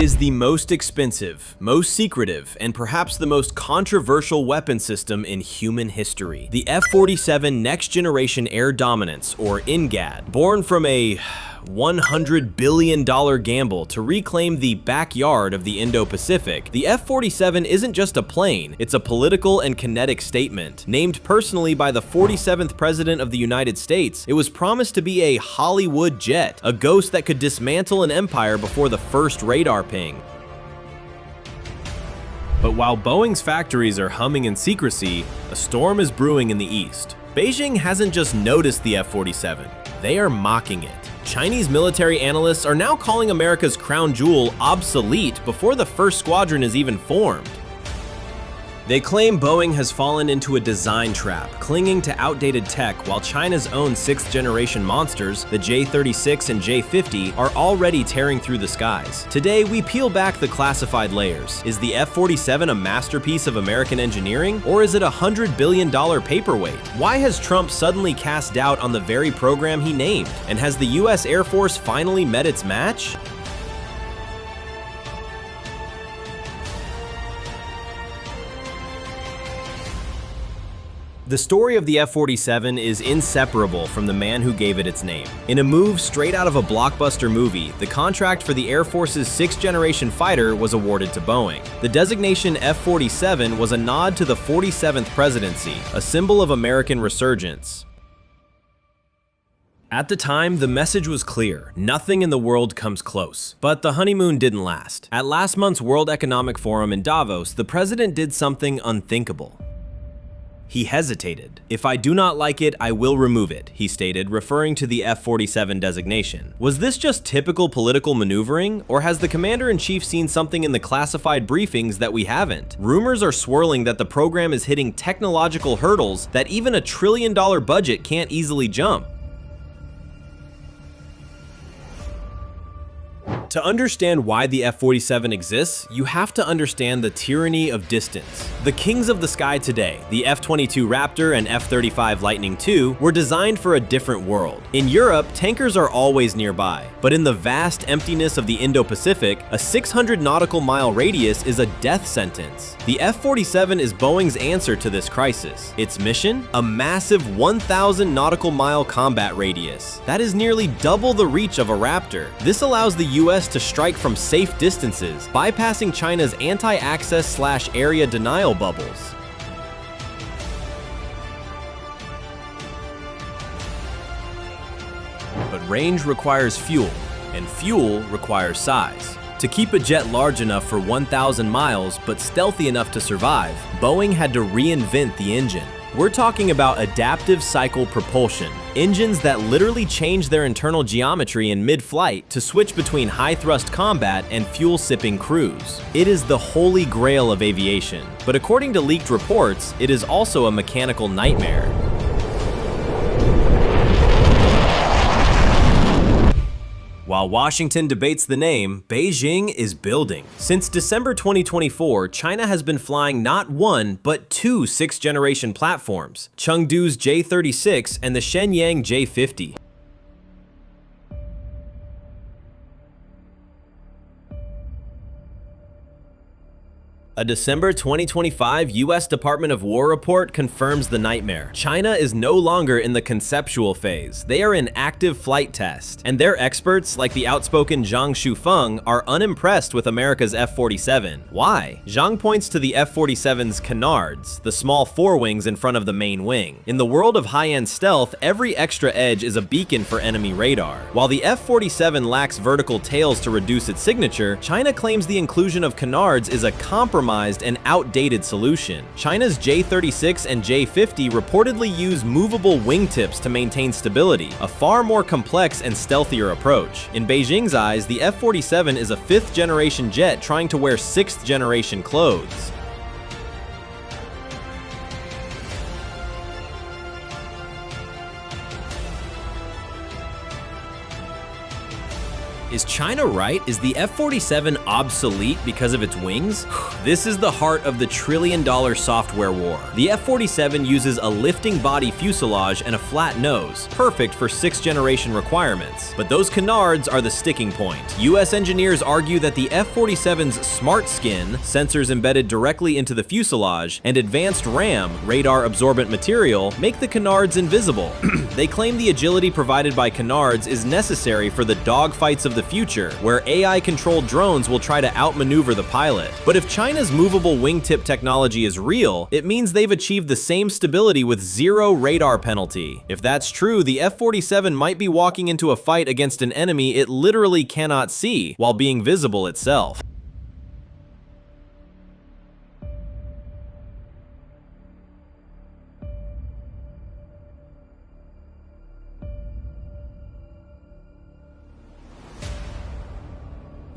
is the most expensive, most secretive, and perhaps the most controversial weapon system in human history. The F-47 Next Generation Air Dominance, or NGAD, born from a $100 billion gamble to reclaim the backyard of the Indo-Pacific, the F-47 isn't just a plane, it's a political and kinetic statement. Named personally by the 47th President of the United States, it was promised to be a Hollywood jet, a ghost that could dismantle an empire before the first radar ping. But while Boeing's factories are humming in secrecy, a storm is brewing in the east. Beijing hasn't just noticed the F-47, they are mocking it. Chinese military analysts are now calling America's crown jewel obsolete before the first squadron is even formed. They claim Boeing has fallen into a design trap, clinging to outdated tech while China's own 6th-generation monsters, the J-36 and J-50, are already tearing through the skies. Today, we peel back the classified layers. Is the F-47 a masterpiece of American engineering, or is it a $100 billion paperweight? Why has Trump suddenly cast doubt on the very program he named? And has the US Air Force finally met its match? The story of the F-47 is inseparable from the man who gave it its name. In a move straight out of a blockbuster movie, the contract for the Air Force's 6th-generation fighter was awarded to Boeing. The designation F-47 was a nod to the 47th presidency, a symbol of American resurgence. At the time, the message was clear. Nothing in the world comes close. But the honeymoon didn't last. At last month's World Economic Forum in Davos, the president did something unthinkable. He hesitated. "If I do not like it, I will remove it," he stated, referring to the F-47 designation. Was this just typical political maneuvering, or has the commander-in-chief seen something in the classified briefings that we haven't? Rumors are swirling that the program is hitting technological hurdles that even a $1 trillion budget can't easily jump. To understand why the F-47 exists, you have to understand the tyranny of distance. The kings of the sky today, the F-22 Raptor and F-35 Lightning II, were designed for a different world. In Europe, tankers are always nearby, but in the vast emptiness of the Indo-Pacific, a 600 nautical mile radius is a death sentence. The F-47 is Boeing's answer to this crisis. Its mission? A massive 1,000 nautical mile combat radius. That is nearly double the reach of a Raptor. This allows the US to strike from safe distances, bypassing China's anti-access/area denial bubbles. But range requires fuel, and fuel requires size. To keep a jet large enough for 1,000 miles but stealthy enough to survive, Boeing had to reinvent the engine. We're talking about adaptive cycle propulsion, engines that literally change their internal geometry in mid-flight to switch between high-thrust combat and fuel-sipping cruise. It is the holy grail of aviation, but according to leaked reports, it is also a mechanical nightmare. While Washington debates the name, Beijing is building. Since December 2024, China has been flying not one, but two 6th-generation platforms, Chengdu's J-36 and the Shenyang J-50. A December 2025 US Department of War report confirms the nightmare. China is no longer in the conceptual phase. They are in active flight test, and their experts, like the outspoken Zhang Shufeng, are unimpressed with America's F-47. Why? Zhang points to the F-47's canards, the small forewings in front of the main wing. In the world of high-end stealth, every extra edge is a beacon for enemy radar. While the F-47 lacks vertical tails to reduce its signature, China claims the inclusion of canards is a compromised and outdated solution. China's J-36 and J-50 reportedly use movable wingtips to maintain stability, a far more complex and stealthier approach. In Beijing's eyes, the F-47 is a 5th-generation jet trying to wear 6th-generation clothes. Is China right? Is the F-47 obsolete because of its wings? This is the heart of the trillion-dollar software war. The F-47 uses a lifting body fuselage and a flat nose, perfect for 6th-generation requirements. But those canards are the sticking point. US engineers argue that the F-47's smart skin, sensors embedded directly into the fuselage, and advanced RAM, radar-absorbent material, make the canards invisible. They claim the agility provided by canards is necessary for the dogfights of the future, where AI-controlled drones will try to outmaneuver the pilot. But if China's movable wingtip technology is real, it means they've achieved the same stability with 0 radar penalty. If that's true, the F-47 might be walking into a fight against an enemy it literally cannot see, while being visible itself.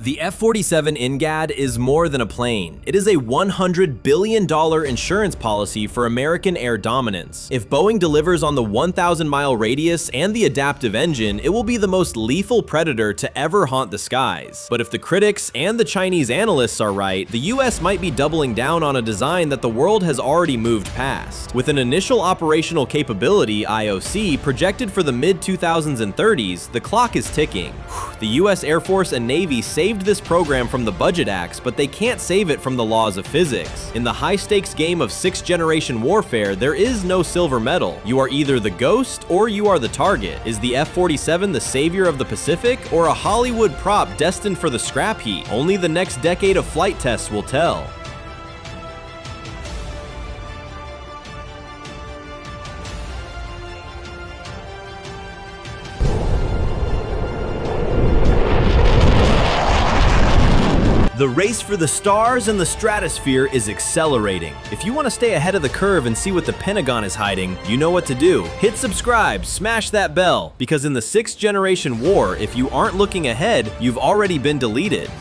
The F-47 NGAD is more than a plane. It is a $100 billion insurance policy for American air dominance. If Boeing delivers on the 1,000-mile radius and the adaptive engine, it will be the most lethal predator to ever haunt the skies. But if the critics and the Chinese analysts are right, the US might be doubling down on a design that the world has already moved past. With an initial operational capability, IOC, projected for the mid-2000s and 30s, the clock is ticking. The US Air Force and Navy saved this program from the budget axe, but they can't save it from the laws of physics. In the high-stakes game of 6th-generation warfare, there is no silver medal. You are either the ghost or you are the target. Is the F-47 the savior of the Pacific, or a Hollywood prop destined for the scrap heap? Only the next decade of flight tests will tell. The race for the stars and the stratosphere is accelerating. If you want to stay ahead of the curve and see what the Pentagon is hiding, you know what to do. Hit subscribe, smash that bell, because in the 6th-generation war, if you aren't looking ahead, you've already been deleted.